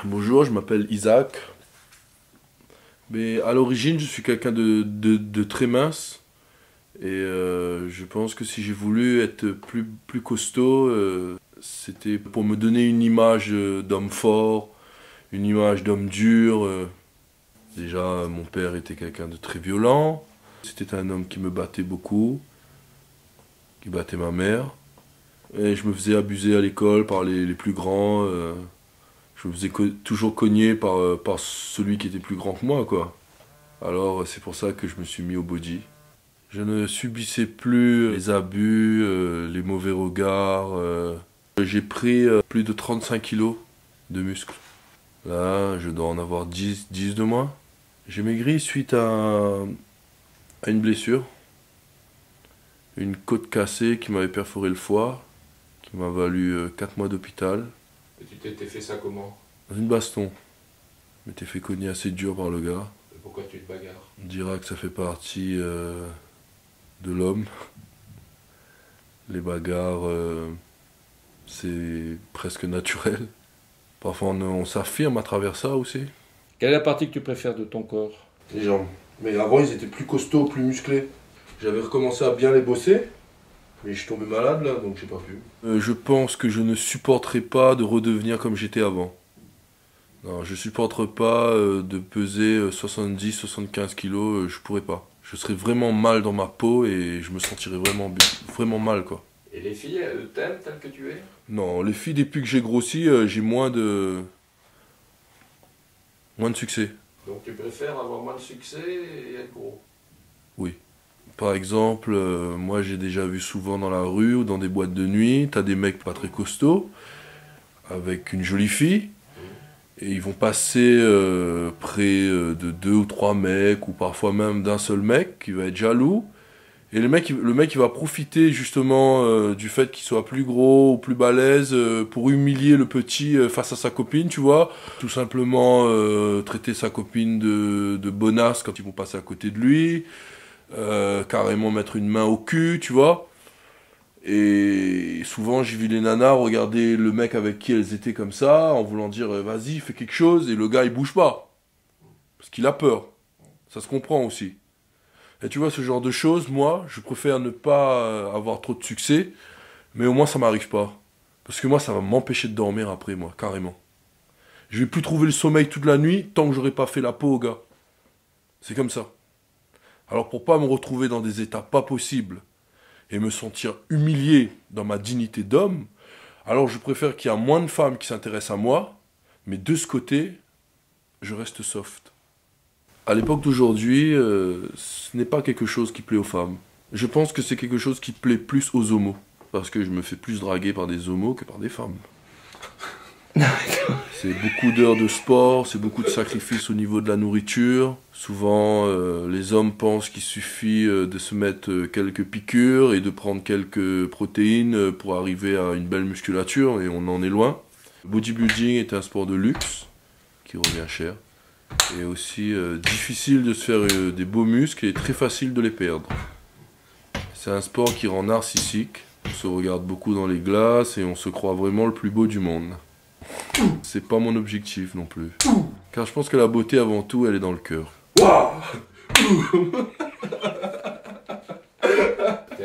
Bonjour, je m'appelle Isaac. Mais à l'origine, je suis quelqu'un de très mince. Et je pense que si j'ai voulu être plus costaud, c'était pour me donner une image d'homme fort, une image d'homme dur. Déjà, mon père était quelqu'un de très violent. C'était un homme qui me battait beaucoup, qui battait ma mère. Et je me faisais abuser à l'école par les plus grands. Je me faisais toujours cogner par celui qui était plus grand que moi, quoi. Alors c'est pour ça que je me suis mis au body. Je ne subissais plus les abus, les mauvais regards. J'ai pris plus de 35 kilos de muscles. Là, je dois en avoir 10 de moins. J'ai maigri suite à une blessure. Une côte cassée qui m'avait perforé le foie, qui m'a valu 4 mois d'hôpital. Et tu t'étais fait ça comment? Dans une baston. Je m'étais fait cogner assez dur par le gars. Et pourquoi tu te bagarres? On dira que ça fait partie de l'homme. Les bagarres, c'est presque naturel. Parfois on s'affirme à travers ça aussi. Quelle est la partie que tu préfères de ton corps? Les jambes. Mais avant ils étaient plus costauds, plus musclés. J'avais recommencé à bien les bosser, mais je suis tombé malade là, donc j'ai pas pu. Je pense que je ne supporterai pas de redevenir comme j'étais avant. Non, je supporterai pas de peser 70-75 kilos, je pourrais pas. Je serais vraiment mal dans ma peau et je me sentirais vraiment mal, quoi. Et les filles, elles t'aiment telle que tu es? Non, les filles, depuis que j'ai grossi, j'ai moins de succès. Donc tu préfères avoir moins de succès et être gros? Oui. Par exemple, moi j'ai déjà vu souvent dans la rue ou dans des boîtes de nuit, t'as des mecs pas très costauds, avec une jolie fille, et ils vont passer près de 2 ou 3 mecs, ou parfois même d'un seul mec, qui va être jaloux. Et le mec il va profiter justement du fait qu'il soit plus gros ou plus balèze pour humilier le petit face à sa copine, tu vois. Tout simplement traiter sa copine de bonasse quand ils vont passer à côté de lui. Carrément mettre une main au cul, tu vois. Et souvent j'ai vu les nanas regarder le mec avec qui elles étaient comme ça, en voulant dire vas-y fais quelque chose, et le gars il bouge pas. Parce qu'il a peur. Ça se comprend aussi. Et tu vois, ce genre de choses, moi, je préfère ne pas avoir trop de succès, mais au moins ça m'arrive pas. Parce que moi, ça va m'empêcher de dormir après, moi, carrément. Je vais plus trouver le sommeil toute la nuit tant que j'aurai pas fait la peau au gars. C'est comme ça. Alors pour pas me retrouver dans des états pas possibles et me sentir humilié dans ma dignité d'homme, alors je préfère qu'il y ait moins de femmes qui s'intéressent à moi, mais de ce côté, je reste soft. À l'époque d'aujourd'hui, ce n'est pas quelque chose qui plaît aux femmes. Je pense que c'est quelque chose qui plaît plus aux homos. Parce que je me fais plus draguer par des homos que par des femmes. C'est beaucoup d'heures de sport, c'est beaucoup de sacrifices au niveau de la nourriture. Souvent, les hommes pensent qu'il suffit de se mettre quelques piqûres et de prendre quelques protéines pour arriver à une belle musculature, et on en est loin. Le bodybuilding est un sport de luxe qui revient cher. Et aussi difficile de se faire des beaux muscles et très facile de les perdre. C'est un sport qui rend narcissique. On se regarde beaucoup dans les glaces et on se croit vraiment le plus beau du monde. C'est pas mon objectif non plus. Car je pense que la beauté avant tout, elle est dans le cœur. T'as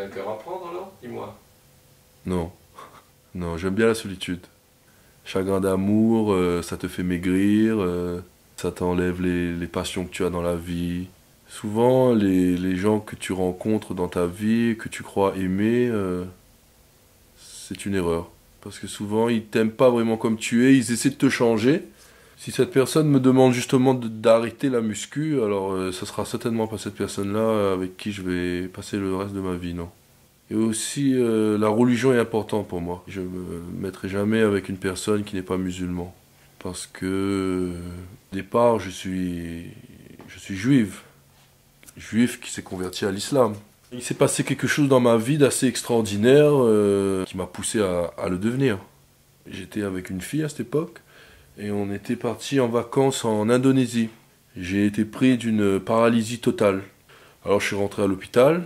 un cœur à prendre alors? Dis-moi. Non. Non, j'aime bien la solitude. Chagrin d'amour, ça te fait maigrir, ça t'enlève les passions que tu as dans la vie. Souvent, les gens que tu rencontres dans ta vie, que tu crois aimer, c'est une erreur. Parce que souvent, ils t'aiment pas vraiment comme tu es, ils essaient de te changer. Si cette personne me demande justement d'arrêter la muscu, alors ce sera certainement pas cette personne-là avec qui je vais passer le reste de ma vie, non. Et aussi, la religion est importante pour moi. Je me mettrai jamais avec une personne qui n'est pas musulman. Parce que, au départ, je suis juif. Juif qui s'est converti à l'islam. Il s'est passé quelque chose dans ma vie d'assez extraordinaire qui m'a poussé à le devenir. J'étais avec une fille à cette époque et on était parti en vacances en Indonésie. J'ai été pris d'une paralysie totale. Alors je suis rentré à l'hôpital,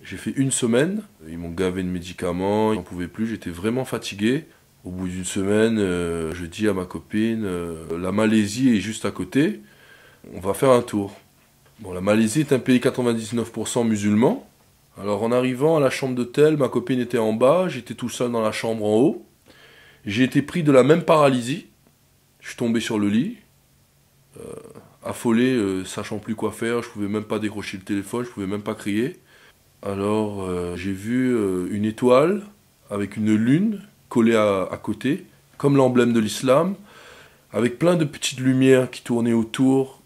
j'ai fait 1 semaine, ils m'ont gavé de médicaments, j'en pouvais plus, j'étais vraiment fatigué. Au bout d'une semaine, je dis à ma copine, la Malaisie est juste à côté, on va faire un tour. Bon, la Malaisie est un pays 99% musulman. Alors en arrivant à la chambre d'hôtel, ma copine était en bas, j'étais tout seul dans la chambre en haut. J'ai été pris de la même paralysie. Je suis tombé sur le lit, affolé, sachant plus quoi faire, je pouvais même pas décrocher le téléphone, je pouvais même pas crier. Alors j'ai vu une étoile avec une lune collée à côté, comme l'emblème de l'islam, avec plein de petites lumières qui tournaient autour,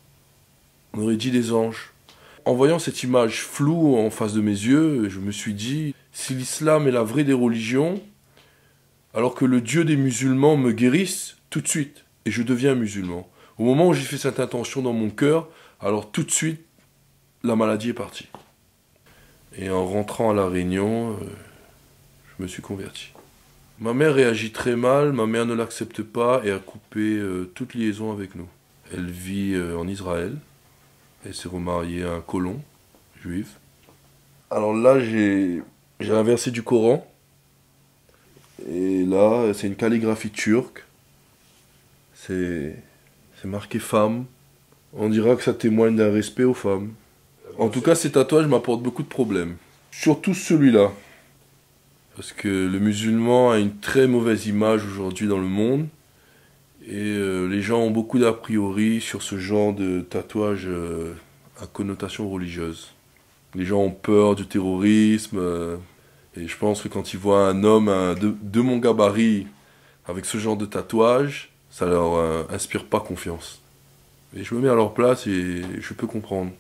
on aurait dit des anges. En voyant cette image floue en face de mes yeux, je me suis dit, si l'islam est la vraie des religions, alors que le Dieu des musulmans me guérisse tout de suite, et je deviens musulman. Au moment où j'ai fait cette intention dans mon cœur, alors tout de suite, la maladie est partie. Et en rentrant à La Réunion, je me suis converti. Ma mère réagit très mal, ma mère ne l'accepte pas et a coupé toute liaison avec nous. Elle vit en Israël, elle s'est remariée à un colon juif. Alors là, j'ai un verset du Coran, et là, c'est une calligraphie turque. C'est marqué femme. On dira que ça témoigne d'un respect aux femmes. En tout cas, ces tatouages m'apportent beaucoup de problèmes. Surtout celui-là. Parce que le musulman a une très mauvaise image aujourd'hui dans le monde. Et les gens ont beaucoup d'a priori sur ce genre de tatouage à connotation religieuse. Les gens ont peur du terrorisme. Et je pense que quand ils voient un homme de mon gabarit avec ce genre de tatouage, ça leur inspire pas confiance. Et je me mets à leur place et je peux comprendre.